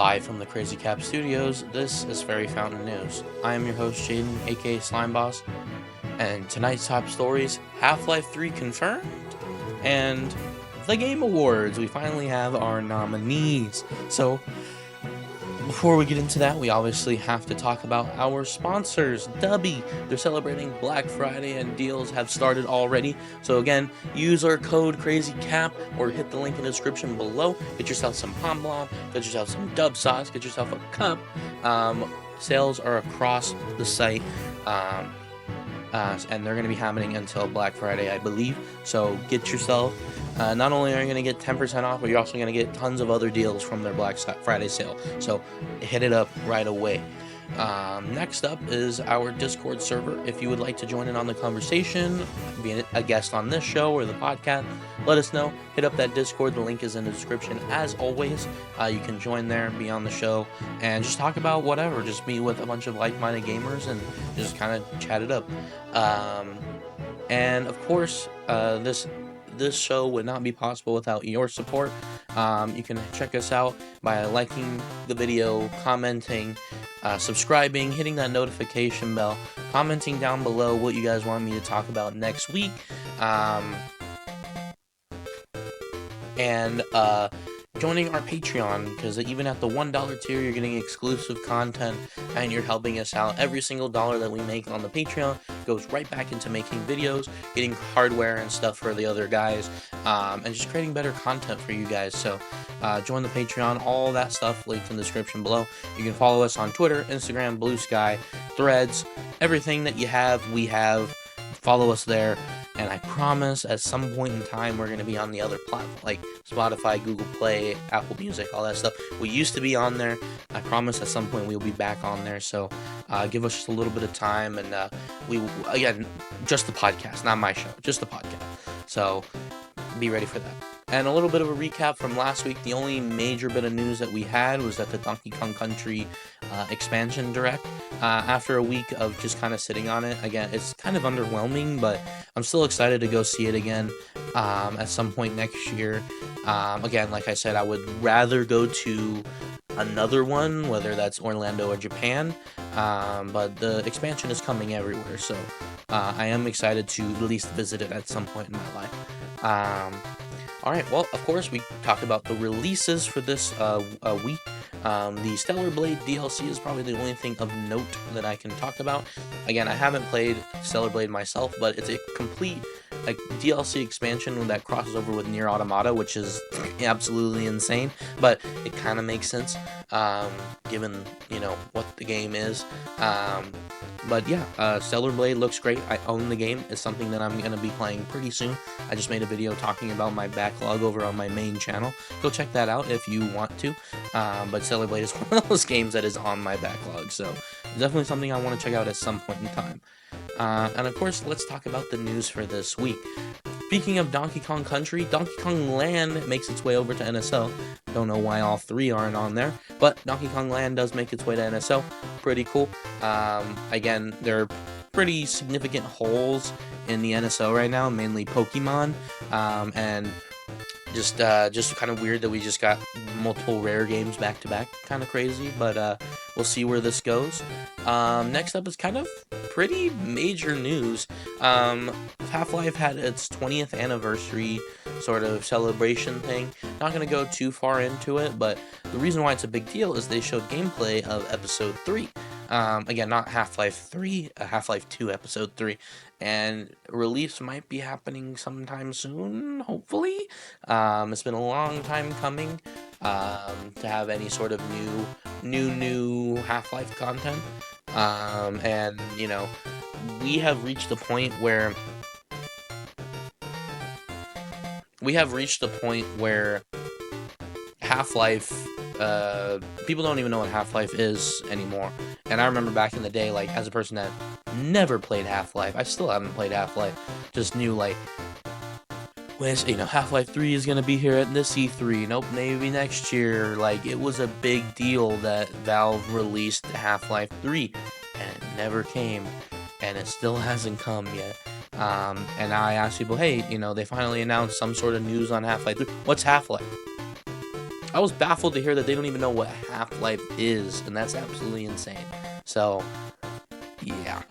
Live from the Crazy Cap Studios, this is Fairy Fountain News. I am your host, Jaden, aka Slime Boss, and tonight's top stories: Half-Life 3 confirmed, and the Game Awards. We finally have our nominees. So, before we get into that, we obviously have to talk about our sponsors. Dubby, they're celebrating Black Friday and deals have started already. So again, use our code CrazyCap or hit the link in the description below. Get yourself some Pom Blom, get yourself some Dub Sauce, get yourself a cup. Sales are across the site. And they're going to be happening until Black Friday, I believe. So get yourself, not only are you going to get 10% off, but you're also going to get tons of other deals from their Black Friday sale. So hit it up right away. Next up is our Discord server. If you would like to join in on the conversation, be a guest on this show or the podcast, let us know. Hit up that Discord. The link is in the description. As always, you can join there, be on the show, and just talk about whatever. Just meet with a bunch of like-minded gamers and just kind of chat it up. And of course, this show would not be possible without your support. You can check us out by liking the video, commenting, subscribing, hitting that notification bell, commenting down below what you guys want me to talk about next week, and joining our Patreon, because even at the $1 tier, you're getting exclusive content, and you're helping us out. Every single dollar that we make on the Patreon goes right back into making videos, getting hardware and stuff for the other guys, and just creating better content for you guys. So join the Patreon, all that stuff linked in the description below. You can follow us on Twitter, Instagram, Blue Sky, Threads, everything that you have, we have. Follow us there. And I promise at some point in time we're going to be on the other platform, like Spotify, Google Play, Apple Music, all that stuff. We used to be on there. I promise at some point we'll be back on there. So give us just a little bit of time. And again, just the podcast, not my show, just the podcast. So be ready for that. And a little bit of a recap from last week. The only major bit of news that we had was that the Donkey Kong Country expansion direct. After a week of just kind of sitting on it, again, it's kind of underwhelming, but I'm still excited to go see it again at some point next year. Again, like I said, I would rather go to another one, whether that's Orlando or Japan, but the expansion is coming everywhere, so I am excited to at least visit it at some point in my life. Alright, well, of course, we talked about the releases for this week. The Stellar Blade DLC is probably the only thing of note that I can talk about. Again, I haven't played Stellar Blade myself, but it's a complete DLC expansion that crosses over with Nier Automata, which is absolutely insane, but it kind of makes sense, given, what the game is. But yeah, Stellar Blade looks great. I own the game. It's something that I'm going to be playing pretty soon. I just made a video talking about my backlog over on my main channel. Go check that out if you want to. But Stellar Blade is one of those games that is on my backlog, so definitely something I want to check out at some point in time. And of course, let's talk about the news for this week. Speaking of Donkey Kong Country, Donkey Kong Land makes its way over to NSO. Don't know why all three aren't on there, but Donkey Kong Land does make its way to NSO. Pretty cool. Again, there are pretty significant holes in the NSO right now, mainly Pokemon, and just kind of weird that we just got multiple rare games back to back. Kind of crazy, but we'll see where this goes. Next up is kind of pretty major news. Half-Life had its 20th anniversary sort of celebration thing. Not going to go too far into it, but the reason why it's a big deal is they showed gameplay of Episode 3. Again, not Half-Life 3, Half-Life 2 Episode 3. And release might be happening sometime soon, hopefully. It's been a long time coming to have any sort of new Half-Life content. And, we have reached the point where Half-Life, people don't even know what Half-Life is anymore. And I remember back in the day, as a person that never played Half-Life, I still haven't played Half-Life, just knew, when Half-Life 3 is gonna be here at this E3, nope, maybe next year. It was a big deal that Valve released Half-Life 3, and it never came, and it still hasn't come yet. And I asked people, hey, they finally announced some sort of news on Half-Life 3. What's Half-Life? I was baffled to hear that they don't even know what Half-Life is, and that's absolutely insane. So, yeah.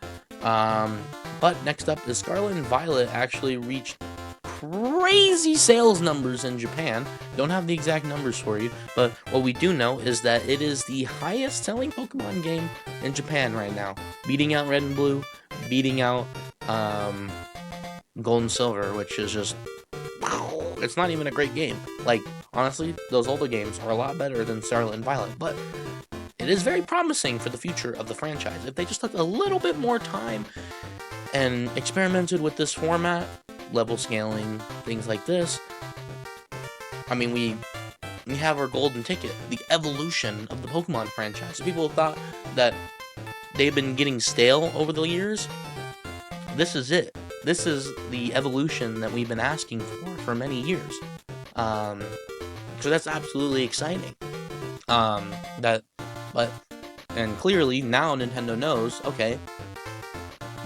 But next up is Scarlet and Violet actually reached crazy sales numbers in Japan. Don't have the exact numbers for you, but what we do know is that it is the highest selling Pokemon game in Japan right now, beating out Red and Blue, beating out Gold and Silver, which is just, it's not even a great game. Like, honestly, those older games are a lot better than Scarlet and Violet, but it is very promising for the future of the franchise. If they just took a little bit more time and experimented with this format, level scaling, things like this, I mean, we have our golden ticket, the evolution of the Pokemon franchise. People thought that they've been getting stale over the years. This is it. This is the evolution that we've been asking for many years. So that's absolutely exciting. And clearly now Nintendo knows, okay,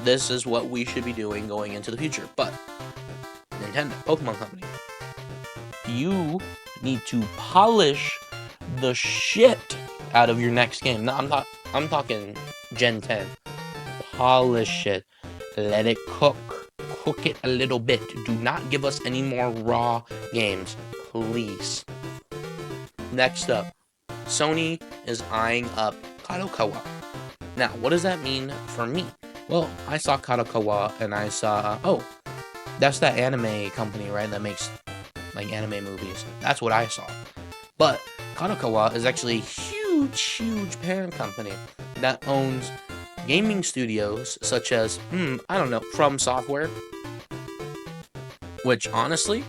this is what we should be doing going into the future. But Nintendo, Pokemon Company, you need to polish the shit out of your next game. No, I'm talking Gen 10. Polish it. Let it cook. Cook it a little bit. Do not give us any more raw games, please. Next up, Sony is eyeing up Kadokawa. Now, what does that mean for me? Well, I saw Kadokawa and I saw, oh, that's that anime company, right, that makes, like, anime movies. That's what I saw. But Kadokawa is actually a huge parent company that owns gaming studios such as, I don't know, From Software, which, honestly,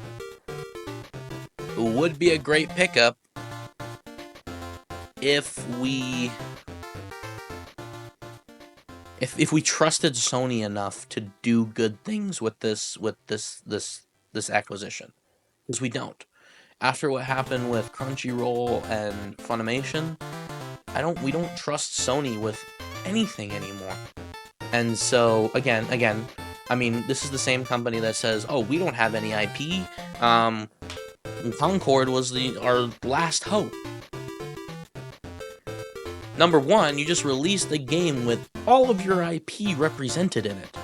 would be a great pickup if we trusted Sony enough to do good things with this acquisition, because we don't. After what happened with Crunchyroll and Funimation, we don't trust Sony with anything anymore. And so again, I mean, this is the same company that says, "Oh, we don't have any IP. Concord was our last hope." Number one, you just released a game with all of your IP represented in it.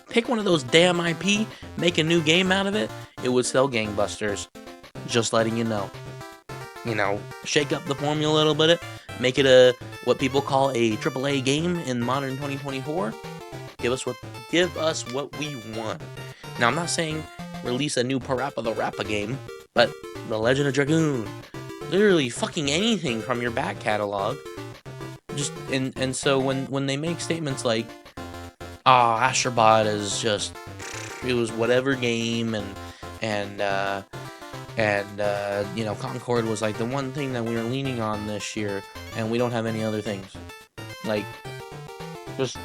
Pick one of those damn IP, make a new game out of it, it would sell gangbusters. Just letting you know. You know, shake up the formula a little bit, make it what people call a AAA game in modern 2024. Give us what we want. Now, I'm not saying release a new Parappa the Rappa game, but The Legend of Dragoon, literally fucking anything from your back catalog. Just and so when they make statements like, Astrobot is just, it was whatever game, and you know, Concord was like the one thing that we were leaning on this year, and we don't have any other things. Like, just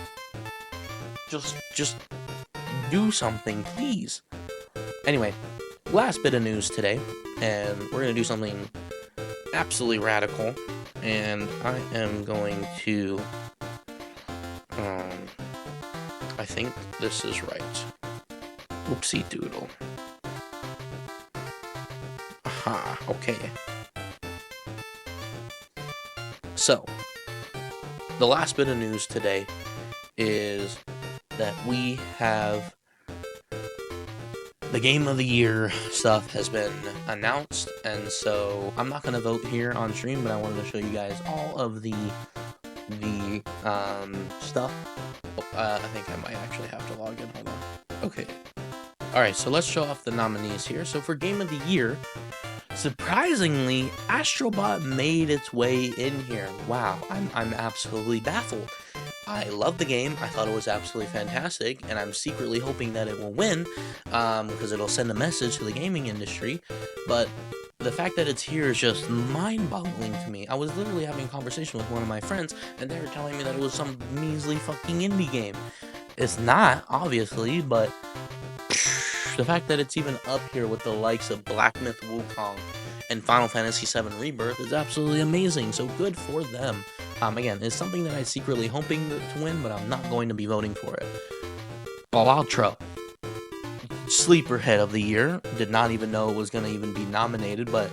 do something, please. Anyway, last bit of news today, and we're gonna do something absolutely radical, and I am going to, I think this is right. Oopsie doodle. Aha, okay. So, the last bit of news today is that we have the Game of the Year stuff has been announced, and so I'm not going to vote here on stream, but I wanted to show you guys all of the stuff. I think I might actually have to log in, hold on. Okay. Alright, so let's show off the nominees here. So for Game of the Year, surprisingly, Astrobot made its way in here. Wow, I'm absolutely baffled. I love the game, I thought it was absolutely fantastic, and I'm secretly hoping that it will win, because it'll send a message to the gaming industry, but the fact that it's here is just mind-boggling to me. I was literally having a conversation with one of my friends, and they were telling me that it was some measly fucking indie game. It's not, obviously, but the fact that it's even up here with the likes of Black Myth Wukong and Final Fantasy VII Rebirth is absolutely amazing, so good for them. Again, it's something that I'm secretly hoping to win, but I'm not going to be voting for it. Balatro, sleeper hit of the year. Did not even know it was going to even be nominated, but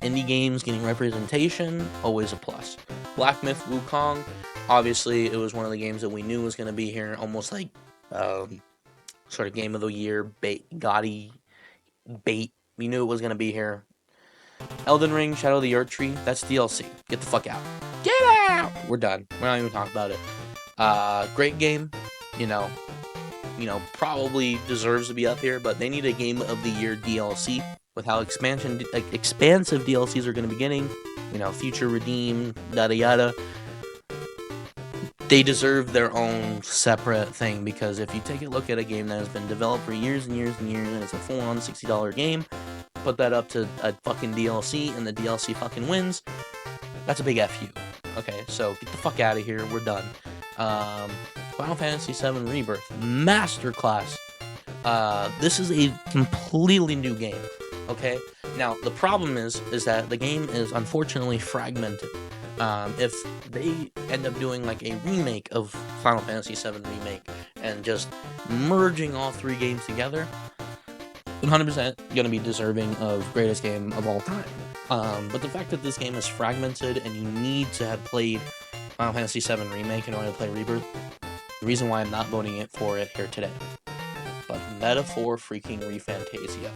indie games getting representation, always a plus. Black Myth Wukong, obviously it was one of the games that we knew was going to be here, almost like sort of game of the year gaudy bait. We knew it was going to be here. Elden Ring, Shadow of the Earth Tree, that's DLC. Get the fuck out. Get out! We're done. We're not even talking about it. Great game. You know, probably deserves to be up here, but they need a Game of the Year DLC with how expansive DLCs are going to be getting. You know, Future Redeem, yada yada. They deserve their own separate thing, because if you take a look at a game that has been developed for years and years and years, and it's a full-on $60 game, put that up to a fucking DLC, and the DLC fucking wins, that's a big F you. Okay, so get the fuck out of here. We're done. Final Fantasy VII Rebirth Masterclass. This is a completely new game. Okay, now the problem is that the game is unfortunately fragmented. If they end up doing like a remake of Final Fantasy VII Remake and just merging all three games together, 100% gonna be deserving of greatest game of all time. But the fact that this game is fragmented and you need to have played Final Fantasy VII Remake in order to play Rebirth, the reason why I'm not voting for it here today. But Metaphor freaking ReFantasia.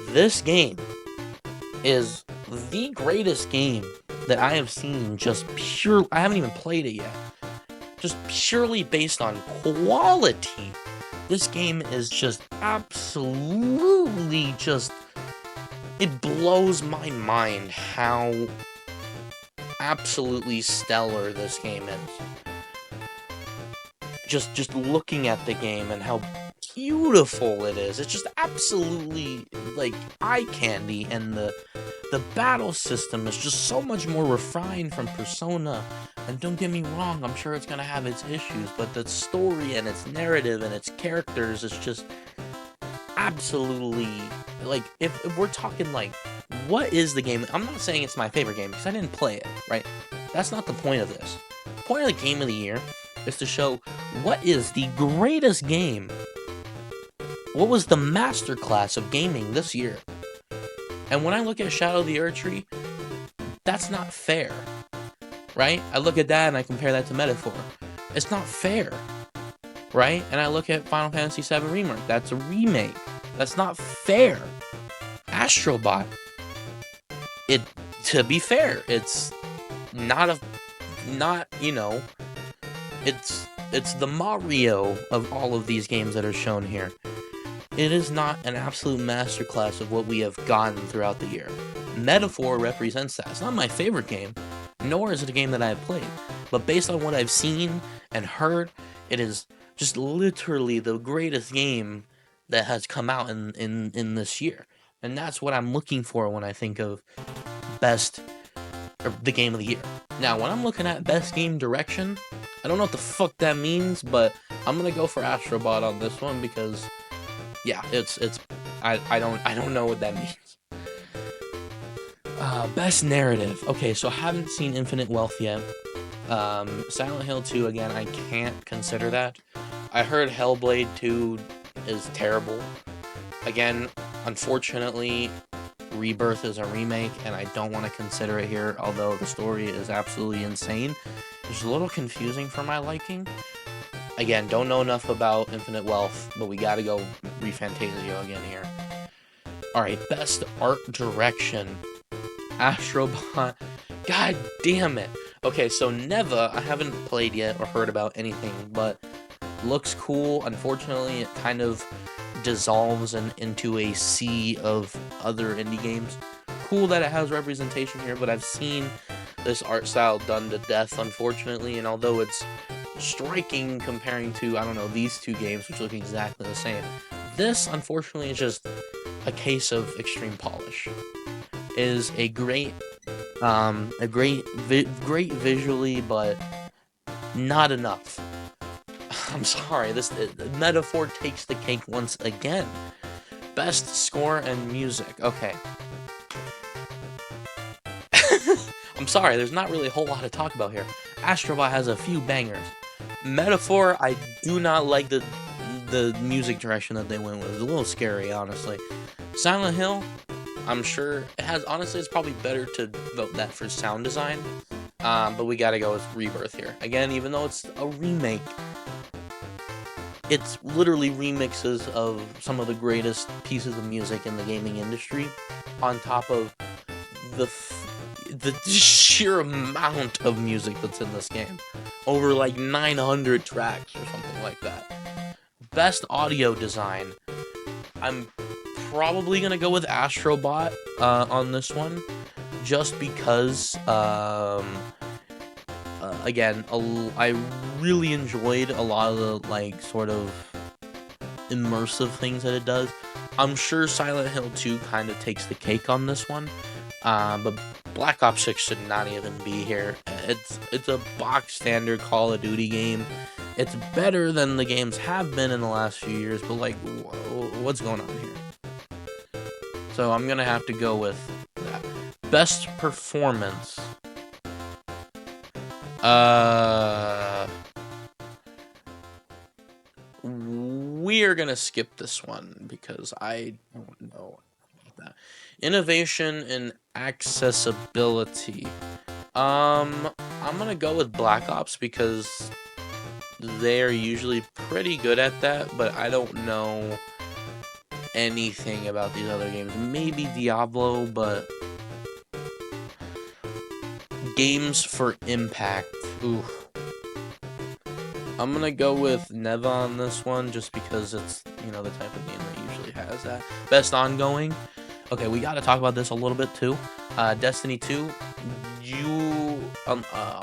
This game is the greatest game that I have seen, just pure. I haven't even played it yet. Just purely based on quality. This game is just absolutely just. It blows my mind how absolutely stellar this game is. Just looking at the game and how beautiful it is. It's just absolutely like eye candy, and the battle system is just so much more refined from Persona. And don't get me wrong, I'm sure it's gonna have its issues, but the story and its narrative and its characters is just absolutely like, if we're talking like, what is the game? I'm not saying it's my favorite game because I didn't play it, right? That's not the point of this. The point of the Game of the Year is to show what is the greatest game. What was the masterclass of gaming this year? And when I look at Shadow of the Earth Tree, that's not fair, right? I look at that and I compare that to Metaphor. It's not fair, right? And I look at Final Fantasy VII Remake. That's a remake. That's not fair. Astrobot. To be fair, it's not you know, it's the Mario of all of these games that are shown here. It is not an absolute masterclass of what we have gotten throughout the year. Metaphor represents that. It's not my favorite game, nor is it a game that I have played. But based on what I've seen and heard, it is just literally the greatest game that has come out in this year. And that's what I'm looking for when I think of best, or the game of the year. Now, when I'm looking at best game direction, I don't know what the fuck that means, but I'm gonna go for Astrobot on this one because, yeah, I don't know what that means. Best narrative. Okay, so I haven't seen Infinite Wealth yet. Silent Hill 2, again, I can't consider that. I heard Hellblade 2 is terrible. Again, unfortunately, Rebirth is a remake, and I don't want to consider it here, although the story is absolutely insane. It's a little confusing for my liking. Again, don't know enough about Infinite Wealth, but we gotta go ReFantasio again here. Alright, best art direction. Astrobot. God damn it. Okay, so Neva, I haven't played yet or heard about anything, but looks cool. Unfortunately, it kind of dissolves into a sea of other indie games. Cool that it has representation here, but I've seen this art style done to death, unfortunately, and although it's striking comparing to, I don't know, these two games, which look exactly the same, this, unfortunately, is just a case of extreme polish. It is a great visually, but not enough. I'm sorry, this Metaphor takes the cake once again. Best score and music. Okay. I'm sorry, there's not really a whole lot to talk about here. Astrobot has a few bangers. Metaphor, I do not like the music direction that they went with. It's a little scary, honestly. Silent Hill, I'm sure it has. Honestly, it's probably better to vote that for sound design. But we gotta go with Rebirth here. Again, even though it's a remake, it's literally remixes of some of the greatest pieces of music in the gaming industry, on top of the sheer amount of music that's in this game. Over like 900 tracks or something like that. Best audio design. I'm probably gonna go with Astrobot on this one, just because again, I really enjoyed a lot of the like sort of immersive things that it does. I'm sure Silent Hill 2 kind of takes the cake on this one, but Black Ops 6 should not even be here. It's a box standard Call of Duty game. It's better than the games have been in the last few years, but like, what's going on here? So I'm gonna have to go with that. Best performance. We are gonna skip this one because I don't know about that. Innovation and accessibility. I'm gonna go with Black Ops because they're usually pretty good at that, but I don't know anything about these other games. Maybe Diablo, but games for impact. Ooh. I'm gonna go with Neva on this one just because it's, you know, the type of game that usually has that. Best ongoing. Okay, we gotta talk about this a little bit too. Destiny 2.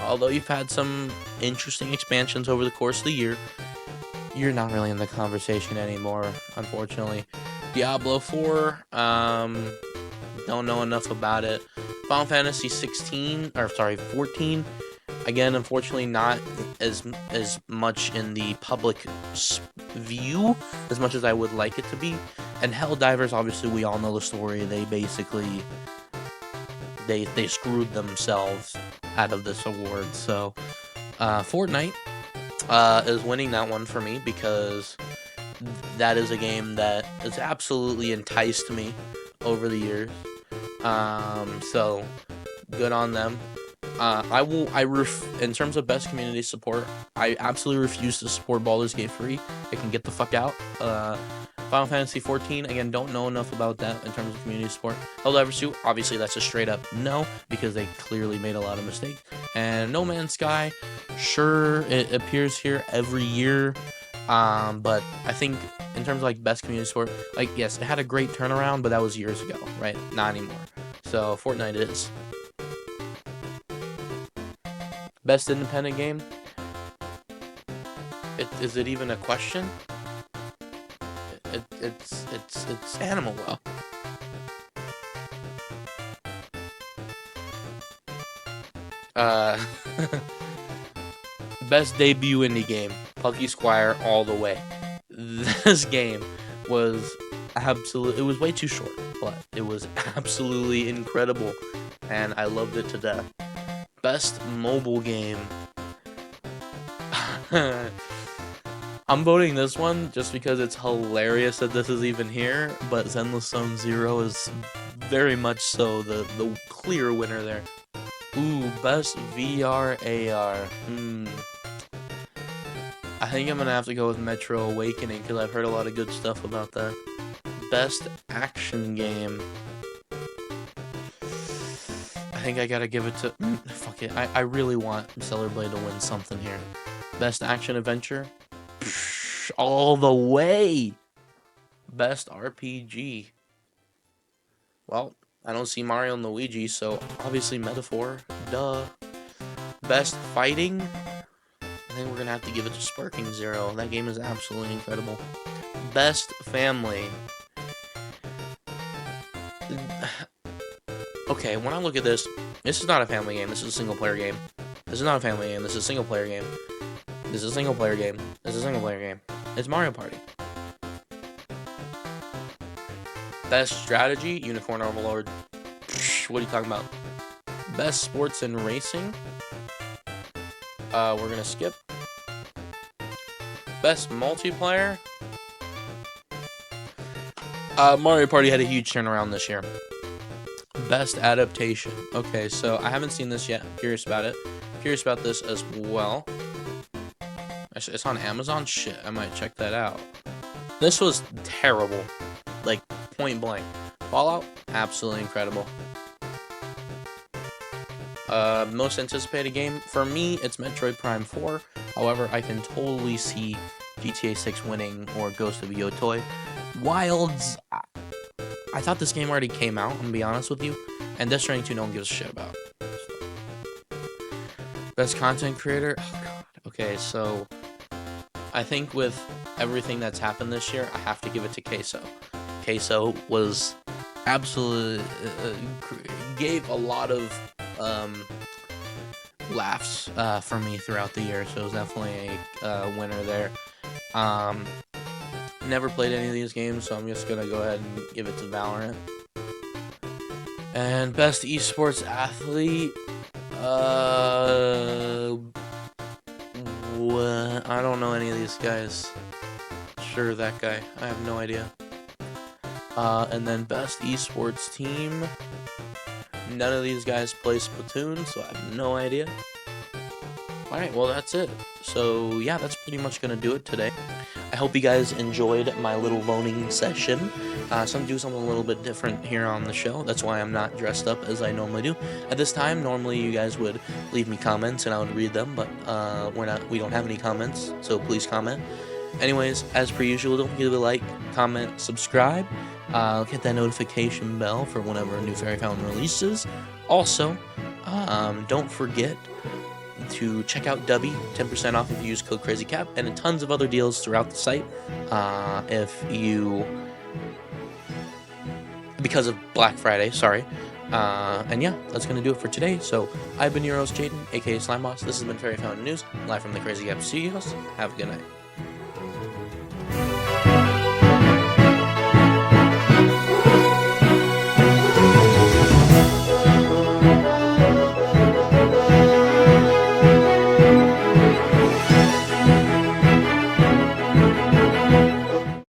Although you've had some interesting expansions over the course of the year, you're not really in the conversation anymore, unfortunately. Diablo 4, don't know enough about it. Final Fantasy 14, again, unfortunately not as much in the public view as much as I would like it to be. And Helldivers, obviously we all know the story. They basically they screwed themselves out of this award. So Fortnite is winning that one for me because that is a game that has absolutely enticed me over the years. So good on them. In terms of best community support, I absolutely refuse to support Baldur's Gate 3. It can get the fuck out. Final Fantasy 14, again, don't know enough about that in terms of community support. Helldivers 2, obviously that's a straight up no, because they clearly made a lot of mistakes. And No Man's Sky, sure, it appears here every year, but I think in terms of like best community support, like, yes, it had a great turnaround, but that was years ago, right? Not anymore. So Fortnite is. Best independent game? Is it even a question? It's Animal Well. Best debut indie game, Pucky Squire all the way. This game was it was way too short, but it was absolutely incredible, and I loved it to death. Best mobile game. I'm voting this one just because it's hilarious that this is even here, but Zenless Zone Zero is very much so the clear winner there. Ooh, best VR AR. I think I'm gonna have to go with Metro Awakening because I've heard a lot of good stuff about that. Best action game. I think I gotta give it to... fuck it. I really want Stellar Blade to win something here. Best action adventure. All the way. Best RPG. Well, I don't see Mario and Luigi, so obviously Metaphor. Duh. Best fighting. I think we're gonna have to give it to Sparking Zero. That game is absolutely incredible. Best family. Okay, when I look at this is not a family game. This is a single player game. This is not a family game. This is a single player game. This is a single player game. This is a single player game. It's Mario Party. Best strategy, Unicorn Overlord. What are you talking about? Best sports and racing. We're gonna skip. Best multiplayer. Mario Party had a huge turnaround this year. Best adaptation. Okay, so I haven't seen this yet. I'm curious about it. Curious about this as well. It's on Amazon? Shit, I might check that out. This was terrible. Like, point blank. Fallout? Absolutely incredible. Most anticipated game? For me, it's Metroid Prime 4. However, I can totally see GTA 6 winning or Ghost of Yotoi. Wilds, I thought this game already came out, I'm gonna be honest with you. And Death Stranding 2 no one gives a shit about. Best content creator? Oh god. Okay, so I think with everything that's happened this year, I have to give it to Queso. Queso was absolutely gave a lot of laughs for me throughout the year, so it was definitely a winner there. Never played any of these games, so I'm just gonna go ahead and give it to Valorant. And best esports athlete, I don't know any of these guys. Sure, that guy. I have no idea. And then best esports team. None of these guys play Splatoon, so I have no idea. Alright, well that's it. So yeah, that's pretty much gonna do it today. I hope you guys enjoyed my little loaning session. So I'm doing something a little bit different here on the show. That's why I'm not dressed up as I normally do. At this time, normally you guys would leave me comments and I would read them, but we don't have any comments, so please comment. Anyways, as per usual, don't forget to like, comment, subscribe. Hit that notification bell for whenever a new Fairy Fountain releases. Also, don't forget to check out Dubby, 10% off if you use code CrazyCap, and tons of other deals throughout the site because of Black Friday, sorry. And yeah, that's going to do it for today. So, I've been your host, Jaden, aka Slime Boss. This has been Fairy Fountain News, live from the Crazy Gap Studios. Have a good night.